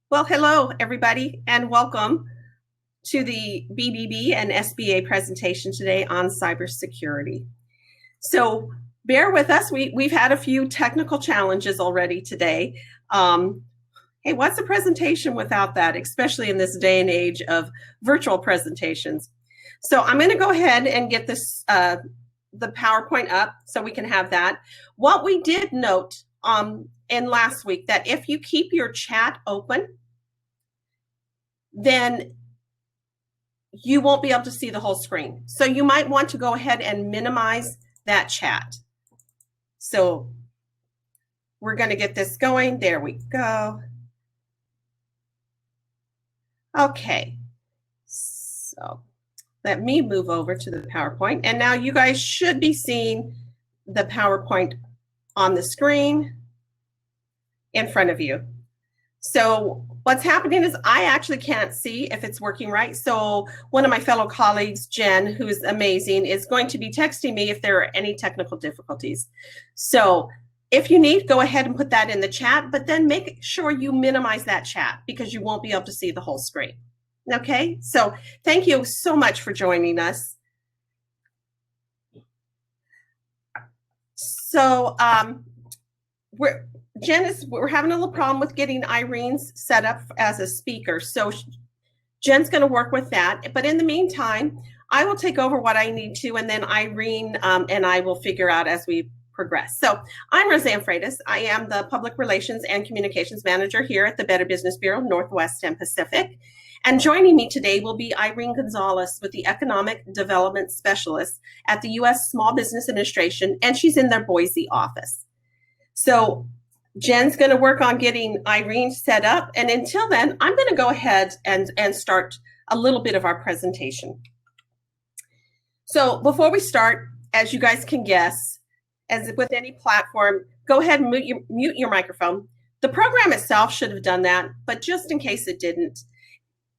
Well, hello, everybody, and welcome to the BBB and SBA presentation today on cybersecurity. So bear with us. We've had a few technical challenges already today. Hey, what's a presentation without that, especially in this day and age of virtual presentations? So I'm going to go ahead and get this the PowerPoint up so we can have that. What we did note in last week, that if you keep your chat open, then you won't be able to see the whole screen. So you might want to go ahead and minimize that chat. So we're going to get this going. There we go. Okay. So let me move over to the PowerPoint. And now you guys should be seeing the PowerPoint on the screen in front of you. So what's happening is I actually can't see if it's working right. So one of my fellow colleagues, Jen, who's amazing, is going to be texting me if there are any technical difficulties. So if you need, go ahead and put that in the chat, but then make sure you minimize that chat because you won't be able to see the whole screen. Okay, so thank you so much for joining us. So we're having a little problem with getting Irene's set up as a speaker. So Jen's going to work with that. But in the meantime, I will take over what I need to, and then Irene and I will figure out as we progress. So I'm Roseanne Freitas. I am the Public Relations and Communications Manager here at the Better Business Bureau, Northwest and Pacific. And joining me today will be Irene Gonzalez with the Economic Development Specialist at the U.S. Small Business Administration, and she's in their Boise office. So Jen's going to work on getting Irene set up. And until then, I'm going to go ahead and start a little bit of our presentation. So before we start, as you guys can guess, as with any platform, go ahead and mute your microphone. The program itself should have done that, but just in case it didn't,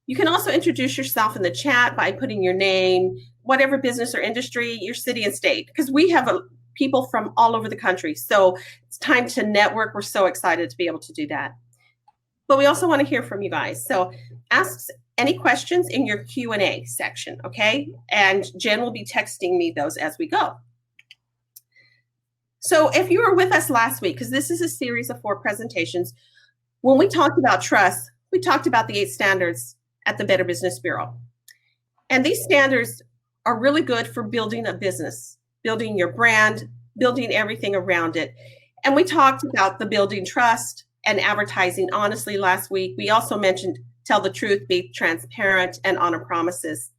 you can also introduce yourself in the chat by putting your name, whatever business or industry, your city and state, because we have people from all over the country. So it's time to network. We're so excited to be able to do that. But we also want to hear from you guys. So ask any questions in your Q&A section, okay? And Jen will be texting me those as we go. So if you were with us last week, because this is a series of 4 presentations, when we talked about trust, we talked about the 8 standards at the Better Business Bureau. And these standards are really good for building a business, building your brand, building everything around it. And we talked about the building trust and advertising honestly last week. We also mentioned tell the truth, be transparent, and honor promises.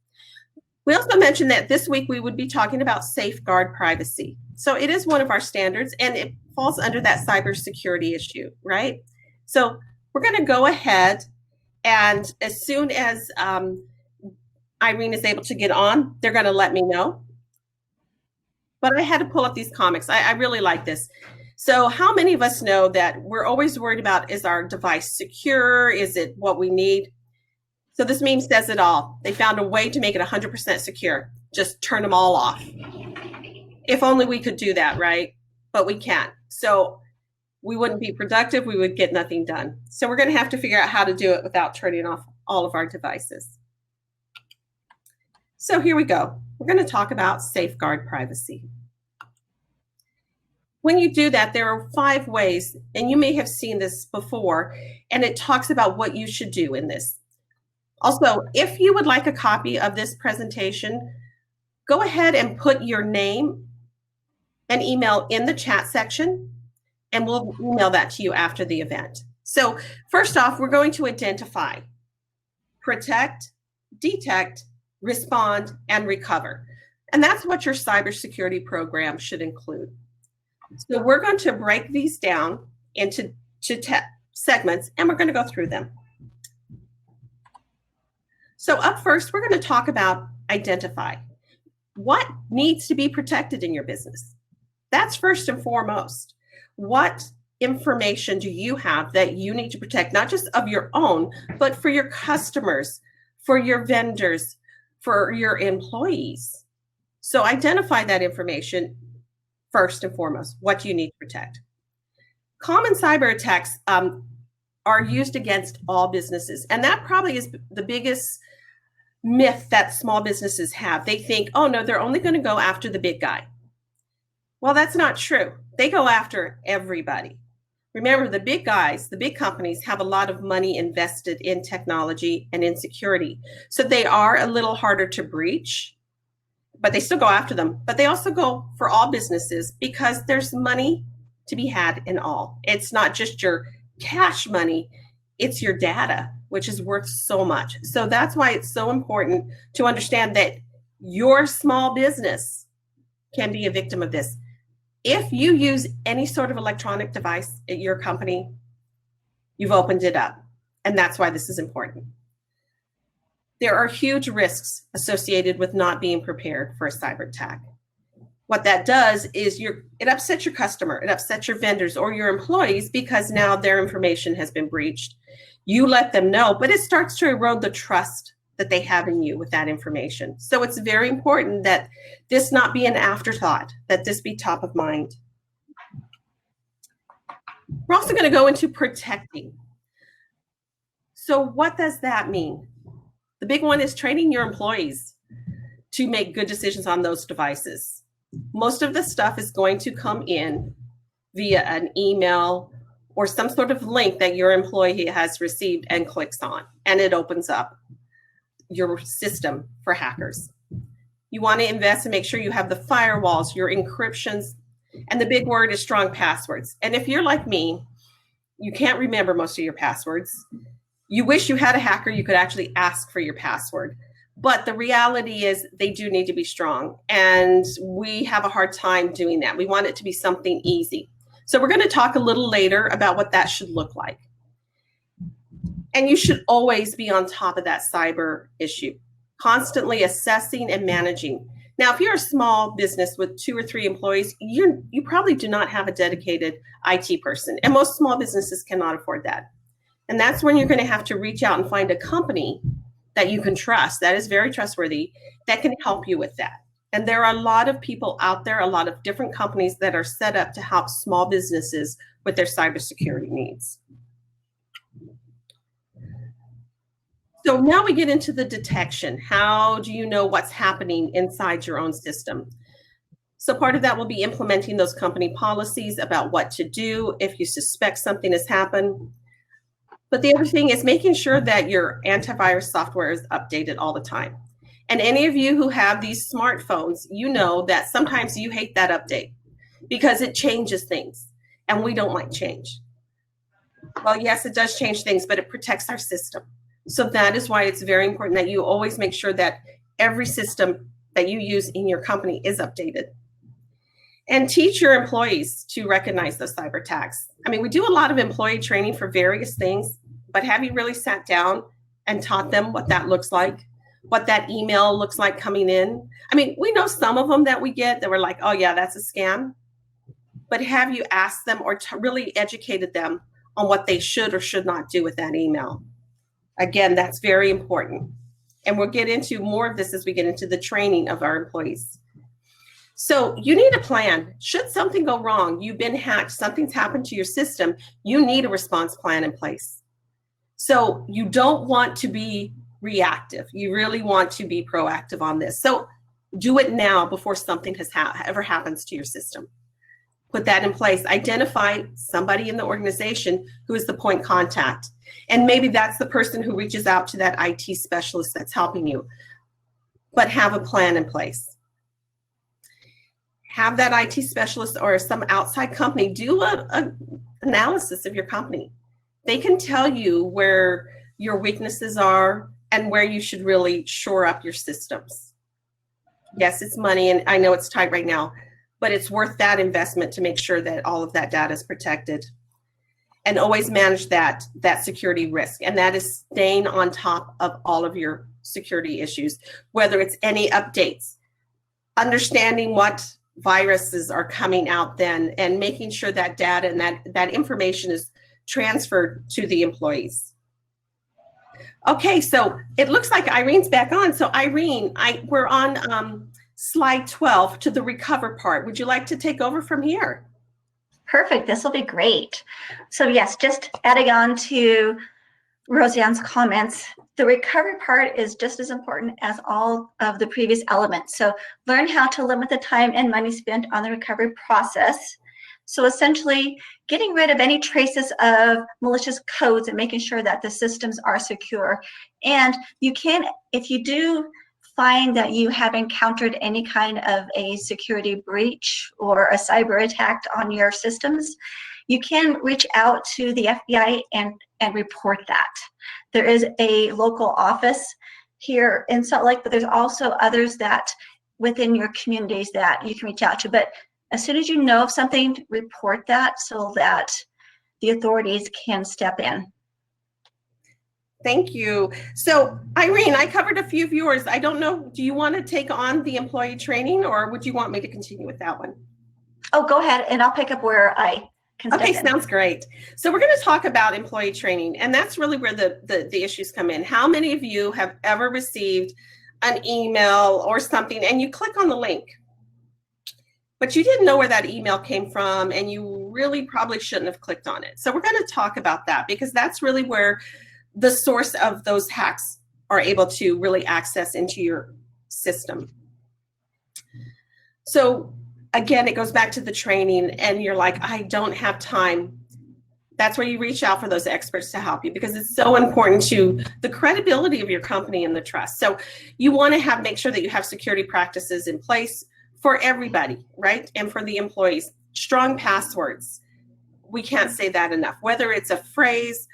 We also mentioned that this week we would be talking about safeguard privacy. So it is one of our standards, and it falls under that cybersecurity issue, right? So we're going to go ahead, and as soon as Irene is able to get on, they're going to let me know. But I had to pull up these comics. I really like this. So how many of us know that we're always worried about, is our device secure? Is it what we need? So this meme says it all. They found a way to make it 100% secure. Just turn them all off. If only we could do that, right? But we can't. So we wouldn't be productive. We would get nothing done. So we're going to have to figure out how to do it without turning off all of our devices. So here we go. We're going to talk about safeguard privacy. When you do that, there are 5 ways, and you may have seen this before, and it talks about what you should do in this. Also, if you would like a copy of this presentation, go ahead and put your name and email in the chat section, and we'll email that to you after the event. So first off, we're going to identify, protect, detect, respond, and recover. And that's what your cybersecurity program should include. So we're going to break these down into segments, and we're going to go through them. So up first, we're going to talk about identify. What needs to be protected in your business? That's first and foremost. What information do you have that you need to protect, not just of your own, but for your customers, for your vendors, for your employees? So identify that information first and foremost. What do you need to protect? Common cyber attacks are used against all businesses. And that probably is the biggest myth that small businesses have. They think, oh no, they're only going to go after the big guy. Well, that's not true. They go after everybody. Remember, the big guys, the big companies have a lot of money invested in technology and in security. So they are a little harder to breach, but they still go after them. But they also go for all businesses because there's money to be had in all. It's not just your cash money, it's your data, which is worth so much. So that's why it's so important to understand that your small business can be a victim of this. If you use any sort of electronic device at your company, you've opened it up. And that's why this is important. There are huge risks associated with not being prepared for a cyber attack. What that does is it upsets your customer, it upsets your vendors or your employees because now their information has been breached. You let them know, but it starts to erode the trust that they have in you with that information. So it's very important that this not be an afterthought, that this be top of mind. We're also going to go into protecting. So what does that mean? The big one is training your employees to make good decisions on those devices. Most of the stuff is going to come in via an email or some sort of link that your employee has received and clicks on, and it opens up your system for hackers. You want to invest and make sure you have the firewalls, your encryptions, and the big word is strong passwords. And if you're like me, you can't remember most of your passwords. You wish you had a hacker you could actually ask for your password. But the reality is they do need to be strong. And we have a hard time doing that. We want it to be something easy. So we're going to talk a little later about what that should look like. And you should always be on top of that cyber issue, constantly assessing and managing. Now, if you're a small business with 2 or 3 employees, you probably do not have a dedicated IT person. And most small businesses cannot afford that. And that's when you're going to have to reach out and find a company that you can trust, that is very trustworthy, that can help you with that. And there are a lot of people out there, a lot of different companies that are set up to help small businesses with their cybersecurity needs. So now we get into the detection. How do you know what's happening inside your own system? So part of that will be implementing those company policies about what to do if you suspect something has happened. But the other thing is making sure that your antivirus software is updated all the time. And any of you who have these smartphones, you know that sometimes you hate that update because it changes things and we don't like change. Well, yes, it does change things, but it protects our system. So that is why it's very important that you always make sure that every system that you use in your company is updated. And teach your employees to recognize those cyber attacks. I mean, we do a lot of employee training for various things, but have you really sat down and taught them what that looks like, what that email looks like coming in? I mean, we know some of them that we get that we're like, oh yeah, that's a scam. But have you asked them or really educated them on what they should or should not do with that email? Again, that's very important. And we'll get into more of this as we get into the training of our employees. So you need a plan. Should something go wrong, you've been hacked, something's happened to your system, you need a response plan in place. So you don't want to be reactive. You really want to be proactive on this. So do it now before something has ever happens to your system. Put that in place. Identify somebody in the organization who is the point contact. And maybe that's the person who reaches out to that IT specialist that's helping you. But have a plan in place. Have that IT specialist or some outside company do an analysis of your company. They can tell you where your weaknesses are and where you should really shore up your systems. Yes, it's money, and I know it's tight right now, but it's worth that investment to make sure that all of that data is protected. And always manage that security risk, and that is staying on top of all of your security issues, whether it's any updates, understanding what viruses are coming out then, and making sure that data and that information is transferred to the employees. Okay, so it looks like Irene's back on. So Irene, we're on slide 12 to the recover part. Would you like to take over from here? Perfect. This will be great. So yes, just adding on to Roseanne's comments, the recovery part is just as important as all of the previous elements. So learn how to limit the time and money spent on the recovery process. So essentially getting rid of any traces of malicious codes and making sure that the systems are secure. And you can, if you do find that you have encountered any kind of a security breach or a cyber attack on your systems, you can reach out to the FBI and report that. There is a local office here in Salt Lake, but there's also others that within your communities that you can reach out to. But as soon as you know of something, report that so that the authorities can step in. Thank you. So Irene, I covered a few viewers. I don't know, do you want to take on the employee training or would you want me to continue with that one? Oh, go ahead and I'll pick up where I can step in. Okay, sounds great. So we're going to talk about employee training, and that's really where the issues come in. How many of you have ever received an email or something and you click on the link, but you didn't know where that email came from and you really probably shouldn't have clicked on it? So we're going to talk about that because that's really where the source of those hacks are able to really access into your system. So again, it goes back to the training and you're like, I don't have time. That's where you reach out for those experts to help you because it's so important to the credibility of your company and the trust. So you want to make sure that you have security practices in place for everybody, right? And for the employees, strong passwords. We can't say that enough, whether it's a phrase,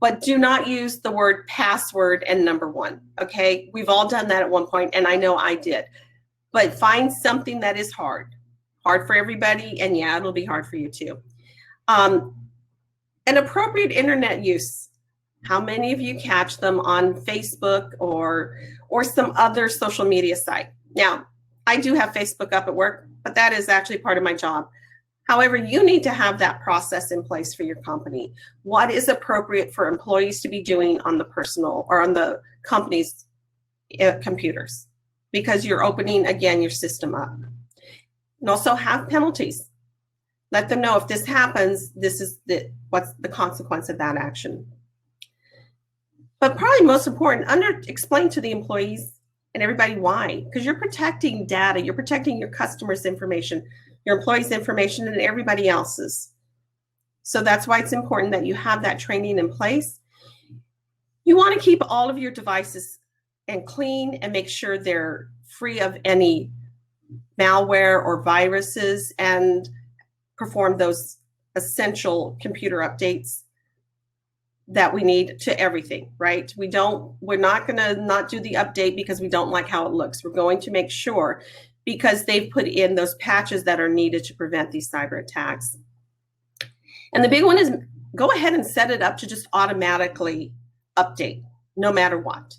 but do not use the word password and number one, okay? We've all done that at one point, and I know I did. But find something that is hard for everybody, and yeah, it'll be hard for you too. An appropriate internet use. How many of you catch them on Facebook or some other social media site? Now, I do have Facebook up at work, but that is actually part of my job. However, you need to have that process in place for your company. What is appropriate for employees to be doing on the personal or on the company's computers? Because you're opening, again, your system up. And also have penalties. Let them know if this happens, this is what's the consequence of that action. But probably most important, explain to the employees and everybody why. Because you're protecting data, you're protecting your customers' information, your employees' information, and everybody else's. So that's why it's important that you have that training in place. You want to keep all of your devices and clean and make sure they're free of any malware or viruses and perform those essential computer updates that we need to everything, right? We're not going to not do the update because we don't like how it looks. We're going to make sure because they've put in those patches that are needed to prevent these cyber attacks. And the big one is go ahead and set it up to just automatically update no matter what,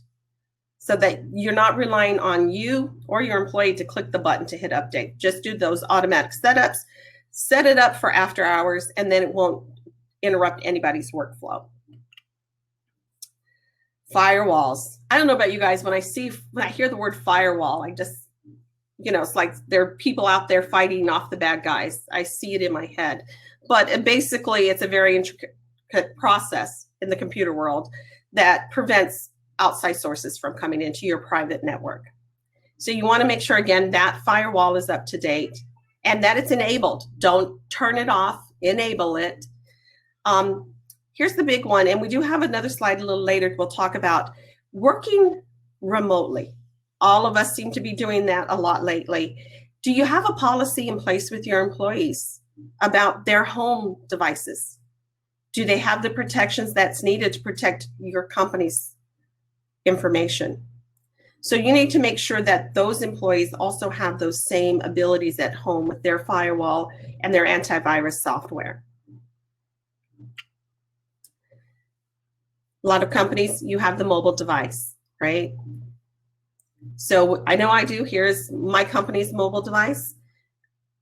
so that you're not relying on you or your employee to click the button to hit update. Just do those automatic setups, set it up for after hours, and then it won't interrupt anybody's workflow. Firewalls. I don't know about you guys, when I hear the word firewall, I just, it's like there are people out there fighting off the bad guys. I see it in my head. But basically, it's a very intricate process in the computer world that prevents outside sources from coming into your private network. So you want to make sure, again, that firewall is up to date and that it's enabled. Don't turn it off, enable it. Here's the big one, and we do have another slide a little later. We'll talk about working remotely. All of us seem to be doing that a lot lately. Do you have a policy in place with your employees about their home devices? Do they have the protections that's needed to protect your company's information? So you need to make sure that those employees also have those same abilities at home with their firewall and their antivirus software. A lot of companies, you have the mobile device, right? So I know I do. Here's my company's mobile device.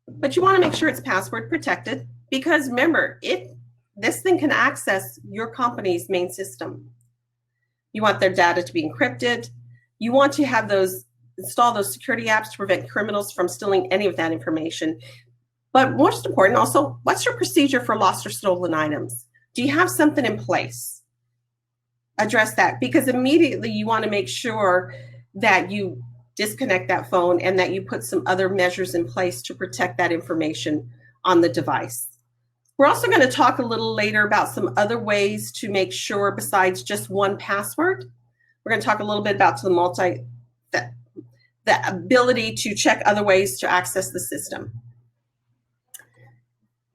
But you want to make sure it's password protected because remember, this thing can access your company's main system. You want their data to be encrypted. You want to install those security apps to prevent criminals from stealing any of that information. But most important also, what's your procedure for lost or stolen items? Do you have something in place? Address that, because immediately you want to make sure that you disconnect that phone and that you put some other measures in place to protect that information on the device. We're also going to talk a little later about some other ways to make sure besides just one password. We're going to talk a little bit about the ability to check other ways to access the system.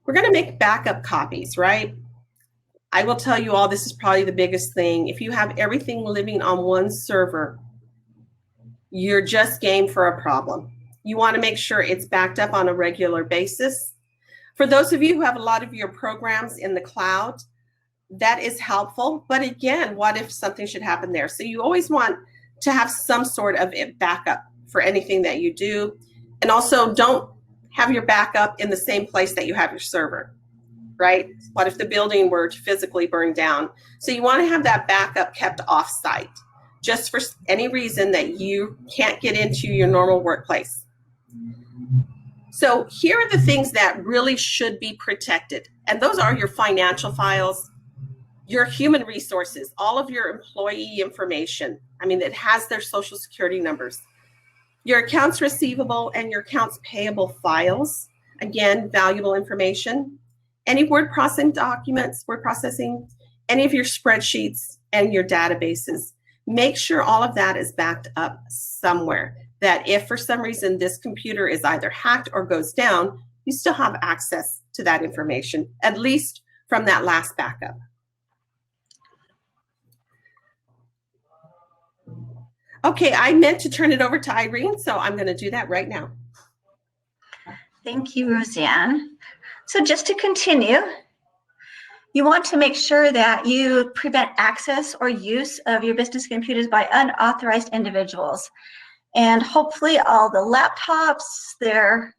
We're going to make backup copies, right? I will tell you all, this is probably the biggest thing. If you have everything living on one server, you're just game for a problem. You want to make sure it's backed up on a regular basis. For those of you who have a lot of your programs in the cloud, that is helpful. But again, what if something should happen there? So you always want to have some sort of backup for anything that you do. And also don't have your backup in the same place that you have your server, right? What if the building were to physically burn down? So you want to have that backup kept off-site, just for any reason that you can't get into your normal workplace. So here are the things that really should be protected. And those are your financial files, your human resources, all of your employee information. I mean, it has their social security numbers. Your accounts receivable and your accounts payable files, again, valuable information. Any word processing documents, any of your spreadsheets and your databases. Make sure all of that is backed up somewhere, that if for some reason this computer is either hacked or goes down, you still have access to that information, at least from that last backup. Okay, I meant to turn it over to Irene, so I'm going to do that right now. Thank you, Roseanne. So just to continue, you want to make sure that you prevent access or use of your business computers by unauthorized individuals. And hopefully all the laptops, their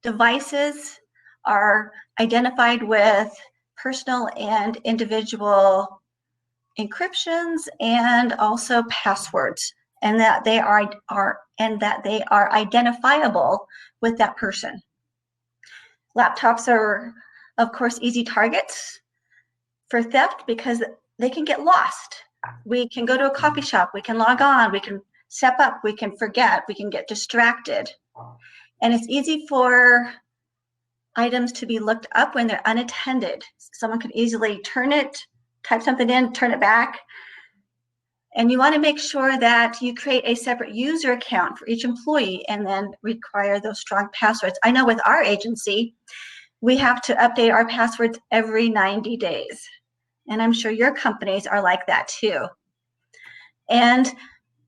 devices are identified with personal and individual encryptions and also passwords, and that they are identifiable with that person. Laptops are, of course, easy targets for theft because they can get lost. We can go to a coffee shop, we can log on, we can step up, we can forget, we can get distracted. And it's easy for items to be looked up when they're unattended. Someone could easily turn it, type something in, turn it back. And you want to make sure that you create a separate user account for each employee and then require those strong passwords. I know with our agency, we have to update our passwords every 90 days. And I'm sure your companies are like that too. And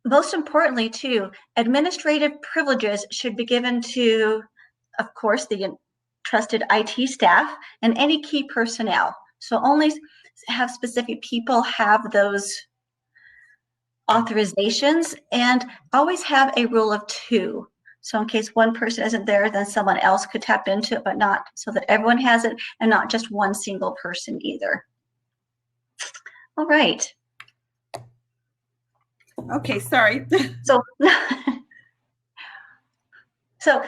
most importantly too, administrative privileges should be given to, of course, the trusted IT staff and any key personnel. So only have specific people have those authorizations, and always have a rule of two. So in case one person isn't there, then someone else could tap into it, but not so that everyone has it and not just one single person either. All right. Okay, sorry. So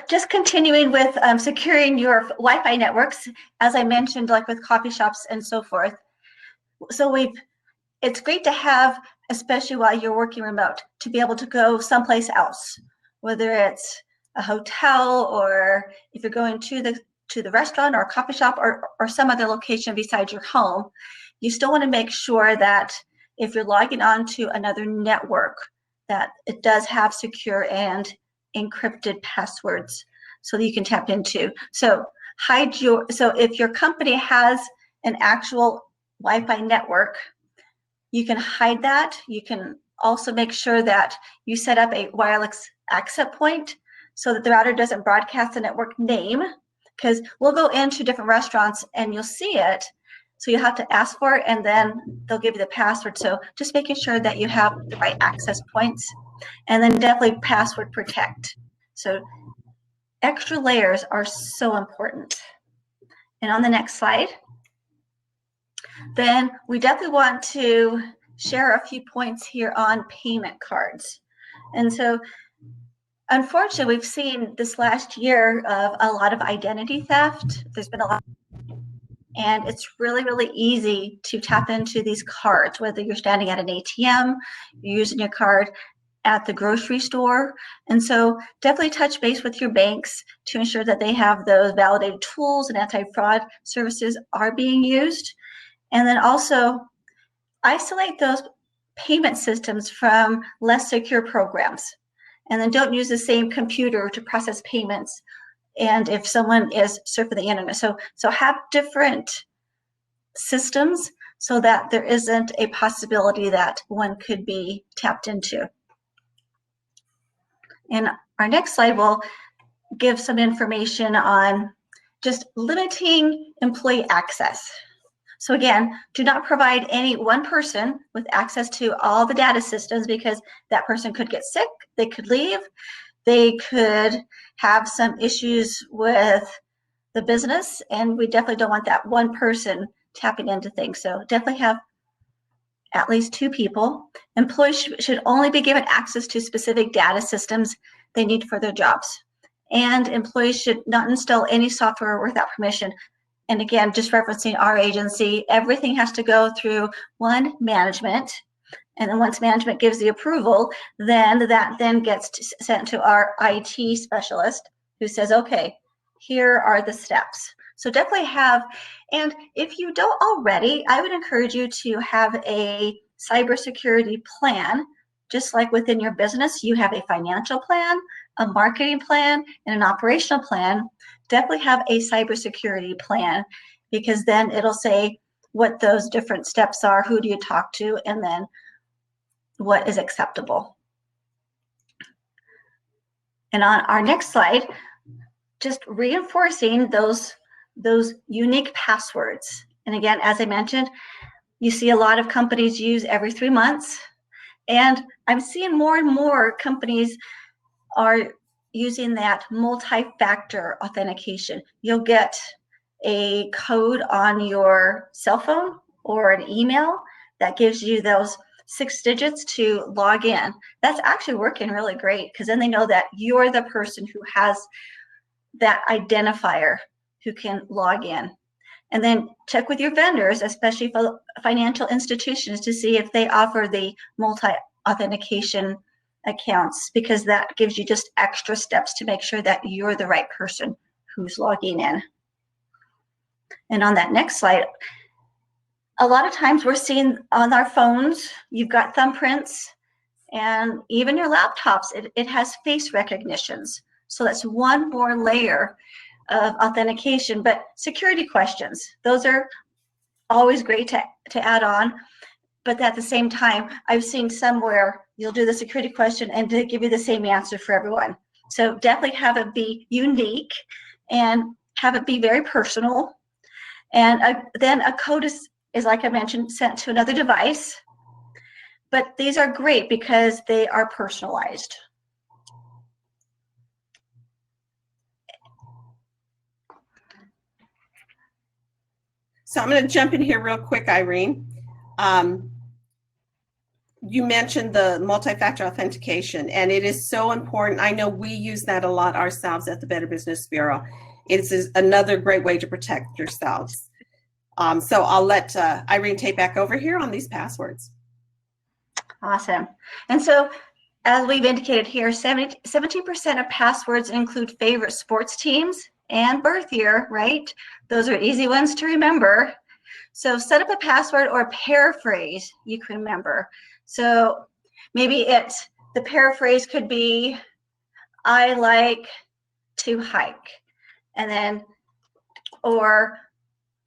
just continuing with securing your Wi-Fi networks, as I mentioned, like with coffee shops and so forth. So it's great to have, especially while you're working remote, to be able to go someplace else, whether it's a hotel or if you're going to the restaurant or a coffee shop or some other location besides your home. You still want to make sure that if you're logging on to another network, that it does have secure and encrypted passwords so that you can tap into. So if your company has an actual Wi-Fi network, you can hide that. You can also make sure that you set up a wireless access point so that the router doesn't broadcast the network name, because we'll go into different restaurants and you'll see it. So you'll have to ask for it and then they'll give you the password. So just making sure that you have the right access points, and then definitely password protect. So extra layers are so important. And on the next slide, then we definitely want to share a few points here on payment cards. And so Unfortunately, we've seen this last year of a lot of identity theft. There's been a lot, and it's really, really easy to tap into these cards, whether you're standing at an ATM, you're using your card at the grocery store. And so definitely touch base with your banks to ensure that they have those validated tools and anti-fraud services are being used. And then also isolate those payment systems from less secure programs. And then don't use the same computer to process payments. And if someone is surfing the internet, so have different systems so that there isn't a possibility that one could be tapped into. And our next slide will give some information on just limiting employee access. So again, do not provide any one person with access to all the data systems, because that person could get sick, they could leave, they could have some issues with the business, and we definitely don't want that one person tapping into things. So definitely have at least 2 people. Employees should only be given access to specific data systems they need for their jobs. And employees should not install any software without permission. And again, just referencing our agency, everything has to go through one, management. And then once management gives the approval, then that then gets sent to our IT specialist, who says, okay, here are the steps. So definitely have, and if you don't already, I would encourage you to have a cybersecurity plan. Just like within your business, you have a financial plan, a marketing plan, and an operational plan. Definitely have a cybersecurity plan, because then it'll say what those different steps are, who do you talk to, and then what is acceptable. And on our next slide, just reinforcing those unique passwords. And again, as I mentioned, you see a lot of companies use every 3 months, and I'm seeing more and more companies are using that multi-factor authentication. You'll get a code on your cell phone or an email that gives you those 6 digits to log in. That's actually working really great, because then they know that you're the person who has that identifier who can log in. And then check with your vendors, especially for financial institutions, to see if they offer the multi-authentication accounts, because that gives you just extra steps to make sure that you're the right person who's logging in. And on that next slide, a lot of times we're seeing on our phones, you've got thumbprints, and even your laptops, it has face recognitions. So that's one more layer of authentication. But security questions, those are always great to add on. But at the same time, I've seen somewhere you'll do the security question and they give you the same answer for everyone. So definitely have it be unique and have it be very personal. And then a code is, like I mentioned, sent to another device. But these are great because they are personalized. So I'm going to jump in here real quick, Irene. You mentioned the multi-factor authentication, and it is so important. I know we use that a lot ourselves at the Better Business Bureau. It's another great way to protect yourselves. So I'll let Irene take back over here on these passwords. Awesome. And so, as we've indicated here, 17% of passwords include favorite sports teams and birth year, right? Those are easy ones to remember. So set up a password or a paraphrase you can remember. So maybe the paraphrase could be, I like to hike, and then, or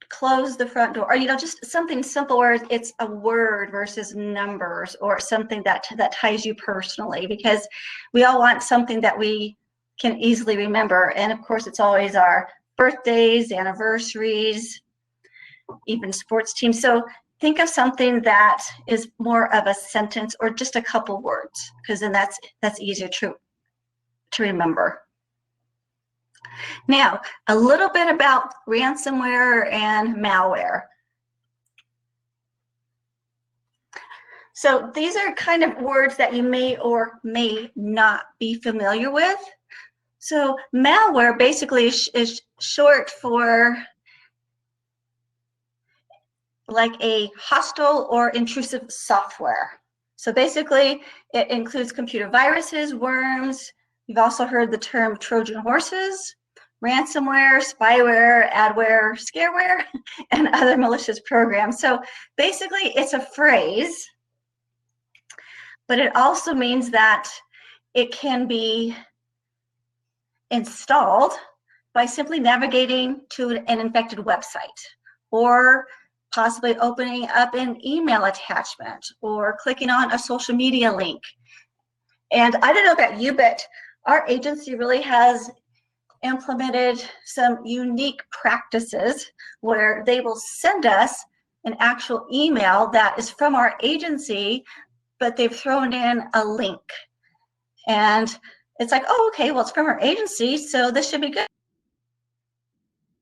close the front door, or just something simple where it's a word versus numbers, or something that ties you personally, because we all want something that we can easily remember. And of course, it's always our birthdays, anniversaries, even sports teams. So think of something that is more of a sentence or just a couple words, because then that's easier to remember. Now, a little bit about ransomware and malware. So these are kind of words that you may or may not be familiar with. So malware basically is short for like a hostile or intrusive software. So basically it includes computer viruses, worms. You've also heard the term Trojan horses, ransomware, spyware, adware, scareware, and other malicious programs. So basically it's a phrase, but it also means that it can be installed by simply navigating to an infected website, or possibly opening up an email attachment, or clicking on a social media link. And I don't know about you, but our agency really has implemented some unique practices where they will send us an actual email that is from our agency, but they've thrown in a link. And it's like, oh, okay, well, it's from our agency, so this should be good.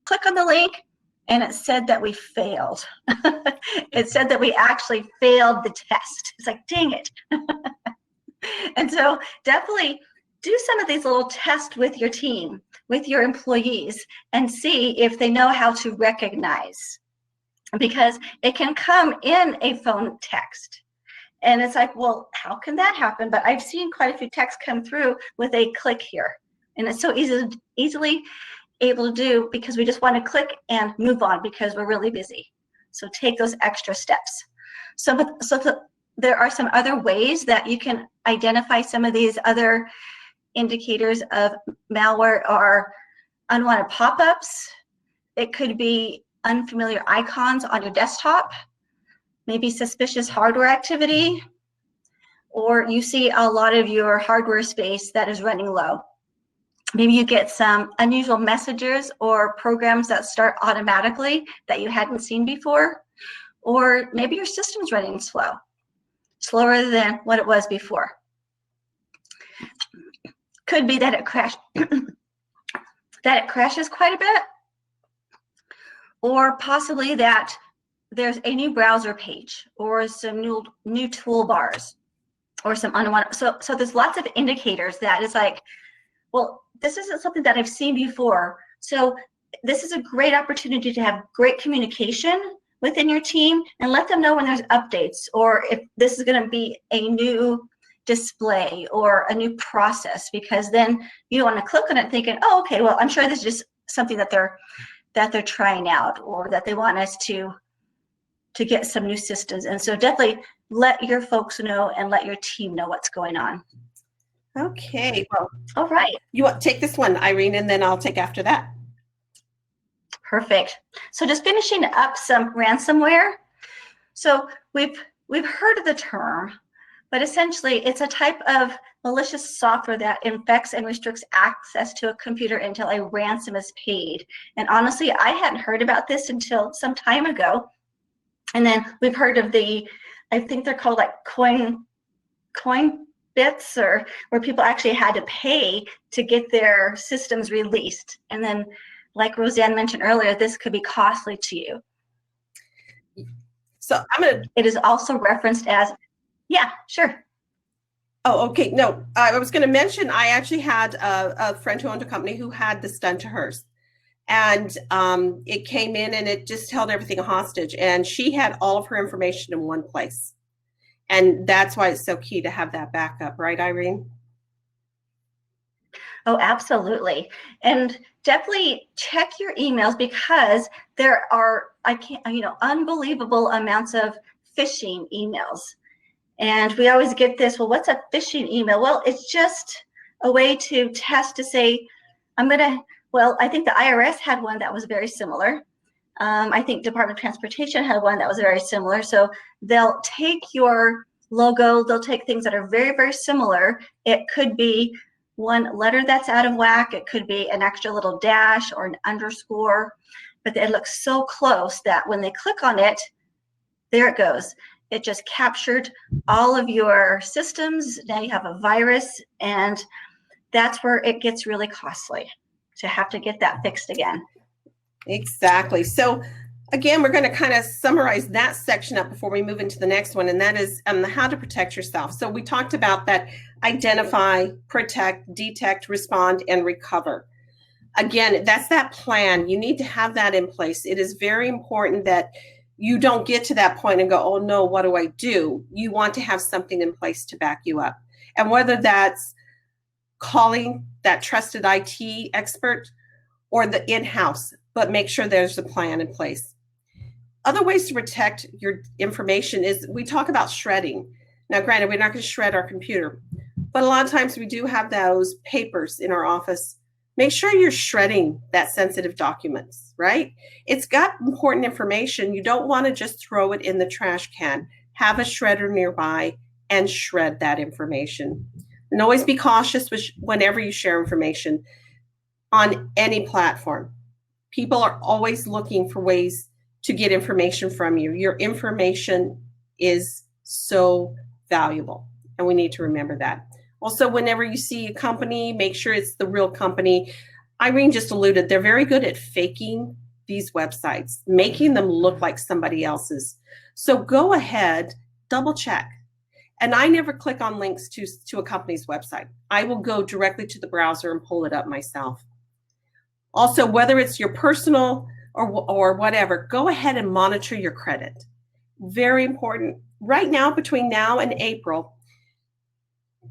Click on the link, and it said that we failed. It said that we actually failed the test. It's like, dang it. And so definitely do some of these little tests with your team, with your employees, and see if they know how to recognize. Because it can come in a phone text. And it's like, well, how can that happen? But I've seen quite a few texts come through with a click here. And it's so easily able to do because we just want to click and move on because we're really busy. So take those extra steps. So there are some other ways that you can identify some of these other indicators of malware or unwanted pop-ups. It could be unfamiliar icons on your desktop, maybe suspicious hardware activity, or you see a lot of your hardware space that is running low. Maybe you get some unusual messages or programs that start automatically that you hadn't seen before, or maybe your system's running slow, slower than what it was before. Could be that it crashes quite a bit, or possibly that there's a new browser page or some new toolbars or some unwanted. So there's lots of indicators that it's like, well, this isn't something that I've seen before. So this is a great opportunity to have great communication within your team and let them know when there's updates, or if this is going to be a new display or a new process, because then you don't want to click on it thinking, oh, okay, well, I'm sure this is just something that they're trying out, or that they want us to get some new systems. And so definitely let your folks know and let your team know what's going on. Okay, well, all right. You want take this one, Irene, and then I'll take after that. Perfect. So just finishing up some ransomware. So we've heard of the term, but essentially it's a type of malicious software that infects and restricts access to a computer until a ransom is paid. And honestly, I hadn't heard about this until some time ago. And then we've heard of I think they're called like coin bits, or where people actually had to pay to get their systems released. And then, like Roseanne mentioned earlier, this could be costly to you. So it is also referenced as, yeah, sure. Oh, okay. No, I was going to mention, I actually had a friend who owned a company who had this done to hers. And it came in and it just held everything hostage. And she had all of her information in one place. And that's why it's so key to have that backup, right, Irene? Oh, absolutely. And definitely check your emails, because there are, unbelievable amounts of phishing emails. And we always get this, well, what's a phishing email? Well, it's just a way to test to say, I think the IRS had one that was very similar. I think Department of Transportation had one that was very similar. So they'll take your logo, they'll take things that are very, very similar. It could be one letter that's out of whack. It could be an extra little dash or an underscore, but it looks so close that when they click on it, there it goes. It just captured all of your systems. Now you have a virus, and that's where it gets really costly to have to get that fixed again. Exactly. So Again, we're going to kind of summarize that section up before we move into the next one, and that is how to protect yourself. So we talked about that: identify, protect, detect, respond, and recover. Again, that's that plan. You need to have that in place. It is very important that you don't get to that point and go, oh no, what do I do? You want to have something in place to back you up. And whether that's calling that trusted IT expert or the in-house, but make sure there's a plan in place. Other ways to protect your information is, we talk about shredding. Now, granted, we're not going to shred our computer, but a lot of times we do have those papers in our office. Make sure you're shredding that sensitive documents, right? It's got important information. You don't want to just throw it in the trash can. Have a shredder nearby and shred that information. And always be cautious whenever you share information on any platform. People are always looking for ways to get information from you. Your information is so valuable, and we need to remember that. Also, whenever you see a company, make sure it's the real company. Irene just alluded, they're very good at faking these websites, making them look like somebody else's. So go ahead, double check. And I never click on links to a company's website. I will go directly to the browser and pull it up myself. Also, whether it's your personal or whatever, go ahead and monitor your credit. Very important. Right now, between now and April,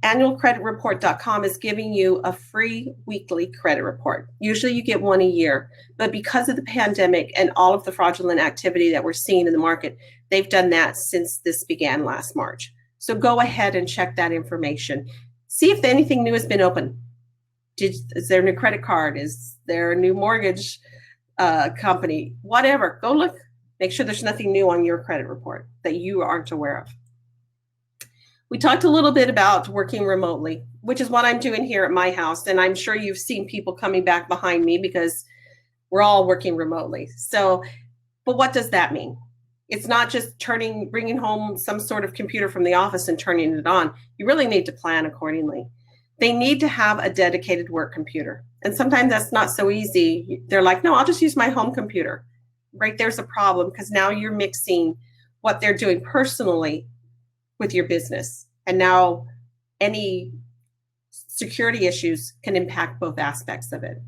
annualcreditreport.com is giving you a free weekly credit report. Usually you get one a year, but because of the pandemic and all of the fraudulent activity that we're seeing in the market, they've done that since this began last March. So go ahead and check that information. See if anything new has been opened. Is there a new credit card? Is there a new mortgage company? Whatever, go look. Make sure there's nothing new on your credit report that you aren't aware of. We talked a little bit about working remotely, which is what I'm doing here at my house. And I'm sure you've seen people coming back behind me because we're all working remotely. So, but what does that mean? It's not just bringing home some sort of computer from the office and turning it on. You really need to plan accordingly. They need to have a dedicated work computer. And sometimes that's not so easy. They're like, no, I'll just use my home computer. Right there's a problem, because now you're mixing what they're doing personally with your business. And now any security issues can impact both aspects of it.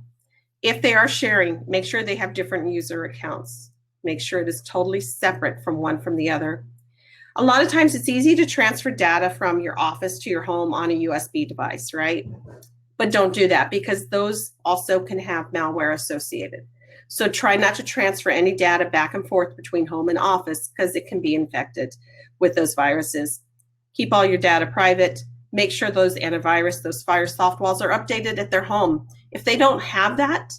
If they are sharing, make sure they have different user accounts. Make sure it is totally separate from the other. A lot of times it's easy to transfer data from your office to your home on a USB device, right? But don't do that, because those also can have malware associated. So try not to transfer any data back and forth between home and office, because it can be infected with those viruses. Keep all your data private. Make sure those antivirus, those fire soft walls are updated at their home. If they don't have that,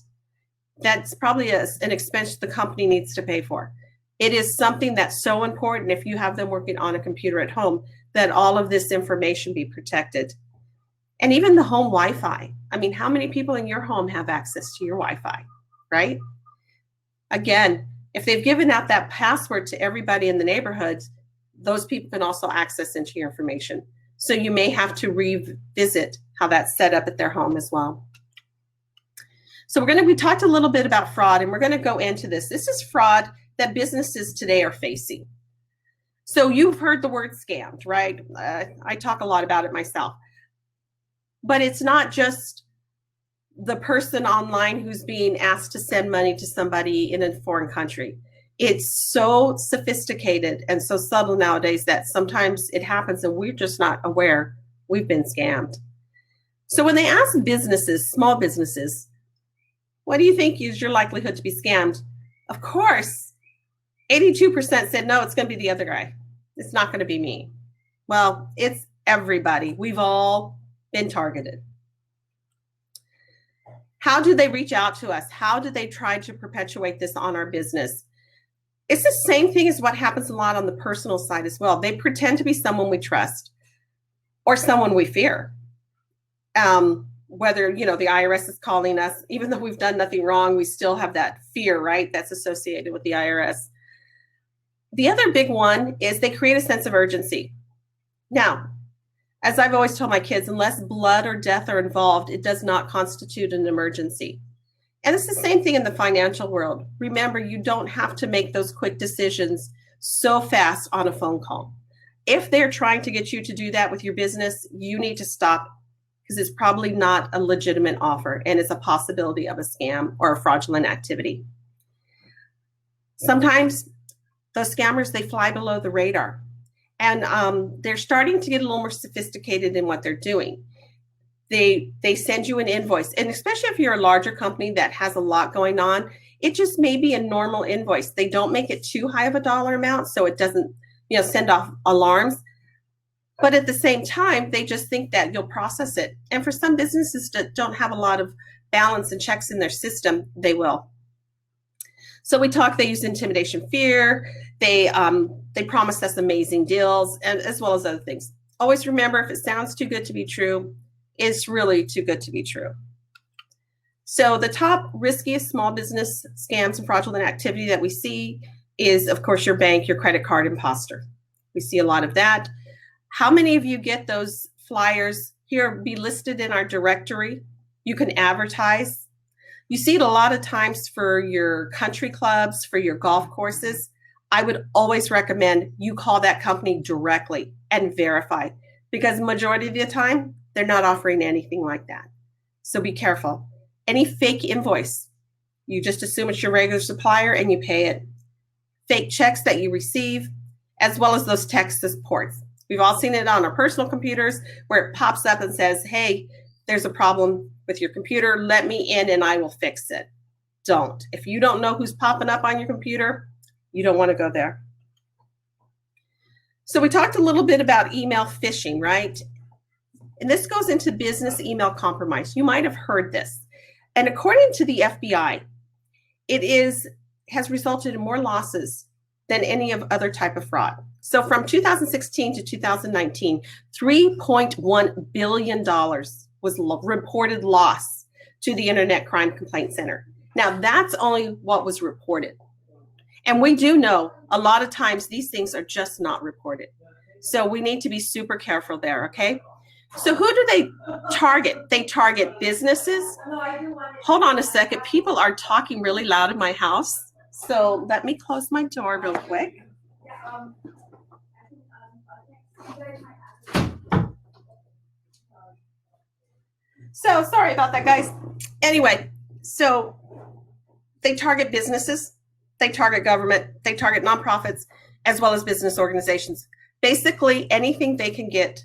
that's probably an expense the company needs to pay for. It is something that's so important, if you have them working on a computer at home, that all of this information be protected. And even the home Wi-Fi. I mean, how many people in your home have access to your Wi-Fi, right? Again, if they've given out that password to everybody in the neighborhood, those people can also access into your information. So you may have to revisit how that's set up at their home as well. So we talked a little bit about fraud, and we're going to go into this. This is fraud that businesses today are facing. So you've heard the word scammed, right? I talk a lot about it myself. But it's not just the person online who's being asked to send money to somebody in a foreign country. It's so sophisticated and so subtle nowadays that sometimes it happens and we're just not aware we've been scammed. So when they ask businesses, small businesses, what do you think is your likelihood to be scammed? Of course, 82% said, no, it's going to be the other guy. It's not going to be me. Well, it's everybody. We've all been targeted. How do they reach out to us? How do they try to perpetuate this on our business? It's the same thing as what happens a lot on the personal side as well. They pretend to be someone we trust or someone we fear. Whether, the IRS is calling us, even though we've done nothing wrong, we still have that fear, right? That's associated with the IRS. The other big one is they create a sense of urgency. Now, as I've always told my kids, unless blood or death are involved, it does not constitute an emergency. And it's the same thing in the financial world. Remember, you don't have to make those quick decisions so fast on a phone call. If they're trying to get you to do that with your business, you need to stop, because it's probably not a legitimate offer and it's a possibility of a scam or a fraudulent activity. Sometimes those scammers, they fly below the radar, and they're starting to get a little more sophisticated in what they're doing. They send you an invoice, and especially if you're a larger company that has a lot going on, it just may be a normal invoice. They don't make it too high of a dollar amount, so it doesn't, send off alarms. But at the same time, they just think that you'll process it. And for some businesses that don't have a lot of balance and checks in their system, they will. So they use intimidation, fear. They promise us amazing deals, and as well as other things. Always remember, if it sounds too good to be true, it's really too good to be true. So the top riskiest small business scams and fraudulent activity that we see is, of course, your bank, your credit card imposter. We see a lot of that. How many of you get those flyers here, be listed in our directory? You can advertise. You see it a lot of times for your country clubs, for your golf courses. I would always recommend you call that company directly and verify, because majority of the time, they're not offering anything like that. So be careful. Any fake invoice, you just assume it's your regular supplier and you pay it. Fake checks that you receive, as well as those text supports. We've all seen it on our personal computers where it pops up and says, hey, there's a problem with your computer. Let me in and I will fix it. Don't. If you don't know who's popping up on your computer, you don't want to go there. So we talked a little bit about email phishing, right? And this goes into business email compromise. You might have heard this. And according to the FBI, it has resulted in more losses than any of other type of fraud. So from 2016 to 2019, $3.1 billion was reported loss to the Internet Crime Complaint Center. Now, that's only what was reported. And we do know a lot of times these things are just not reported. So we need to be super careful there, okay? So who do they target? They target businesses. Hold on a second. People are talking really loud in my house. So let me close my door real quick. So sorry about that, guys. Anyway, so they target businesses, they target government, they target nonprofits, as well as business organizations. Basically, anything they can get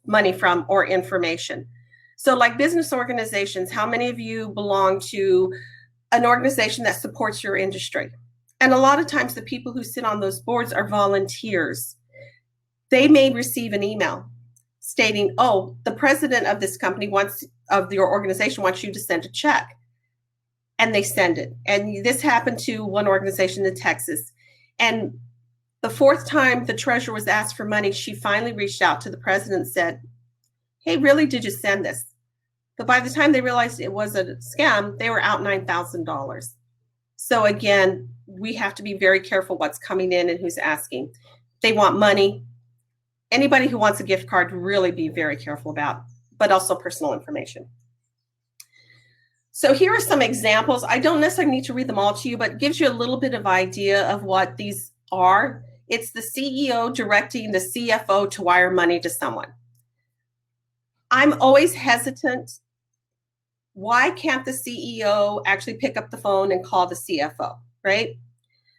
money from or information. So like business organizations, how many of you belong to an organization that supports your industry? And a lot of times the people who sit on those boards are volunteers. They may receive an email stating, oh, the president of this company of your organization wants you to send a check. And they send it. And this happened to one organization in Texas. And the fourth time the treasurer was asked for money, she finally reached out to the president and said, hey, really, did you send this? But by the time they realized it was a scam, they were out $9,000. So again, we have to be very careful what's coming in and who's asking. They want money. Anybody who wants a gift card, really be very careful about, but also personal information. So here are some examples. I don't necessarily need to read them all to you, but it gives you a little bit of idea of what these are. It's the CEO directing the CFO to wire money to someone. I'm always hesitant. Why can't the CEO actually pick up the phone and call the CFO, right?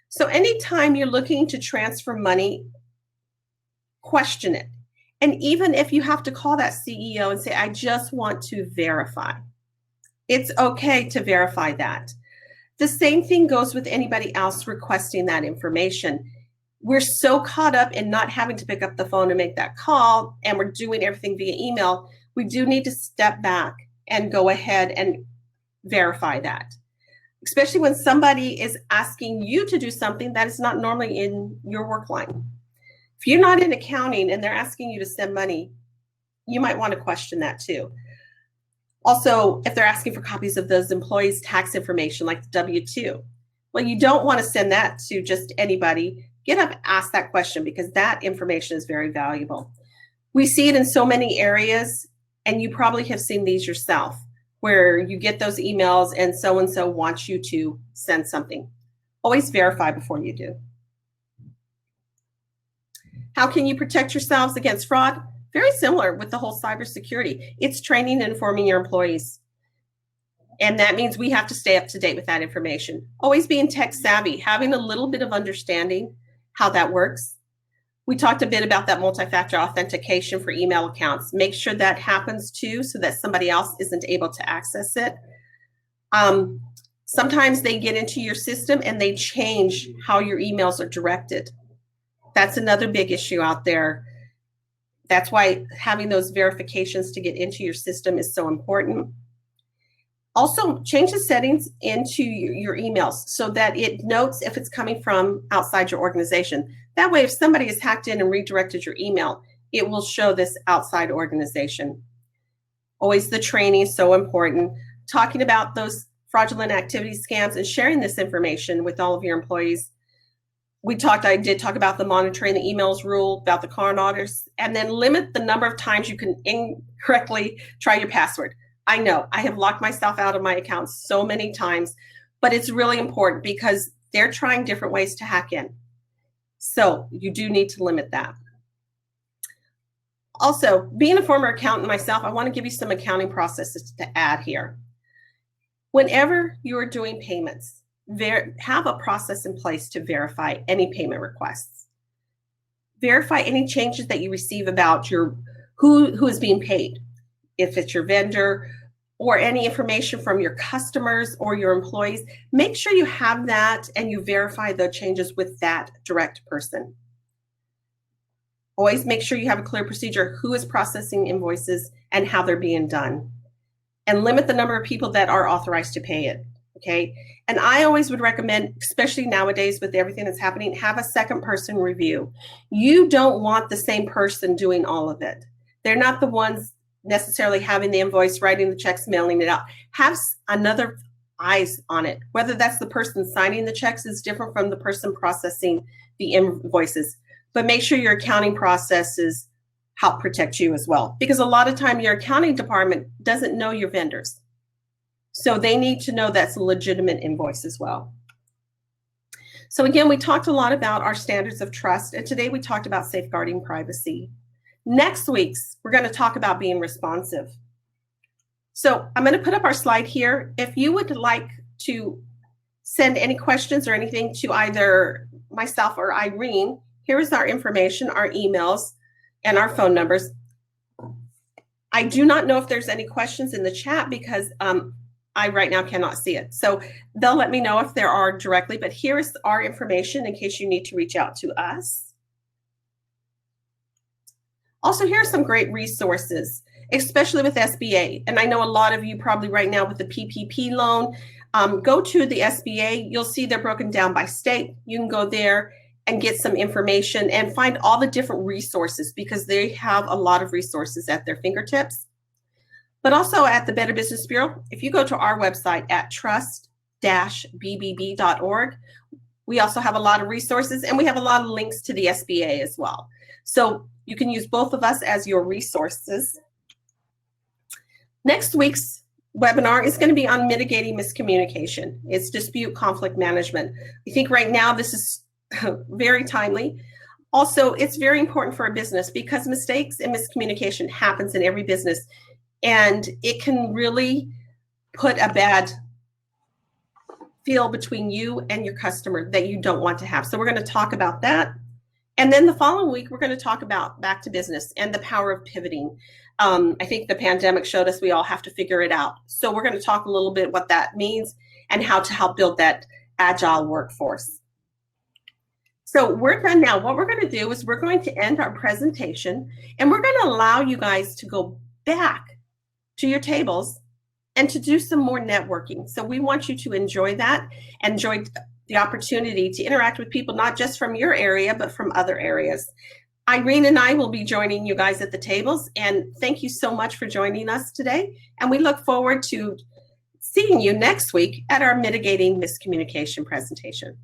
So anytime you're looking to transfer money, question it. And even if you have to call that CEO and say, I just want to verify, it's okay to verify that. The same thing goes with anybody else requesting that information. We're so caught up in not having to pick up the phone and make that call, and we're doing everything via email. We do need to step back and go ahead and verify that, especially when somebody is asking you to do something that is not normally in your work line. If you're not in accounting and they're asking you to send money, you might want to question that too. Also, if they're asking for copies of those employees' tax information, like the W-2, well, you don't want to send that to just anybody. Get up, ask that question, because that information is very valuable. We see it in so many areas, and you probably have seen these yourself. where you get those emails and so wants you to send something. Always verify before you do. How can you protect yourselves against fraud? Very similar with the whole cybersecurity. It's training and informing your employees. And that means we have to stay up to date with that information. Always being tech savvy, having a little bit of understanding how that works. We talked a bit about that multi-factor authentication for email accounts. Make sure that happens too, so that somebody else isn't able to access it. Sometimes they get into your system and they change how your emails are directed. That's another big issue out there. That's why having those verifications to get into your system is so important. Also, change the settings into your emails so that it notes if it's coming from outside your organization. That way, if somebody has hacked in and redirected your email, it will show this outside organization. Always the training is so important. Talking about those fraudulent activity scams and sharing this information with all of your employees. I did talk about the monitoring the emails rule, about the card orders, and then limit the number of times you can incorrectly try your password. I know I have locked myself out of my accounts so many times, but it's really important because they're trying different ways to hack in. So you do need to limit that. Also, being a former accountant myself, I want to give you some accounting processes to add here. Whenever you're doing payments, have a process in place to verify any payment requests. Verify any changes that you receive about who is being paid. If it's your vendor or any information from your customers or your employees, make sure you have that and you verify the changes with that direct person. Always make sure you have a clear procedure who is processing invoices and how they're being done. And limit the number of people that are authorized to pay it, okay? And I always would recommend, especially nowadays with everything that's happening, have a second person review. You don't want the same person doing all of it. They're not the ones necessarily having the invoice, writing the checks, mailing it out. Have another eyes on it. Whether that's the person signing the checks is different from the person processing the invoices. But make sure your accounting processes help protect you as well. Because a lot of time your accounting department doesn't know your vendors. So they need to know that's a legitimate invoice as well. So again, we talked a lot about our standards of trust. And today we talked about safeguarding privacy. Next week's, we're going to talk about being responsive. So I'm going to put up our slide here. If you would like to send any questions or anything to either myself or Irene, here is our information, our emails, and our phone numbers. I do not know if there's any questions in the chat because I right now cannot see it. So they'll let me know if there are directly, but here is our information in case you need to reach out to us. Also, here are some great resources, especially with SBA. And I know a lot of you probably right now with the PPP loan, go to the SBA. You'll see they're broken down by state. You can go there and get some information and find all the different resources because they have a lot of resources at their fingertips. But also at the Better Business Bureau, if you go to our website at trust-bbb.org, we also have a lot of resources and we have a lot of links to the SBA as well. So you can use both of us as your resources. Next week's webinar is going to be on mitigating miscommunication. It's dispute conflict management. I think right now this is very timely. Also, it's very important for a business because mistakes and miscommunication happens in every business, and it can really put a bad feel between you and your customer that you don't want to have. So we're going to talk about that. And then the following week, we're going to talk about back to business and the power of pivoting. I think the pandemic showed us we all have to figure it out. So we're going to talk a little bit what that means and how to help build that agile workforce. So we're done now. What we're going to do is we're going to end our presentation and we're going to allow you guys to go back to your tables and to do some more networking. So we want you to enjoy that, enjoy the opportunity to interact with people, not just from your area, but from other areas. Irene and I will be joining you guys at the tables, and thank you so much for joining us today. And we look forward to seeing you next week at our Mitigating Miscommunication presentation.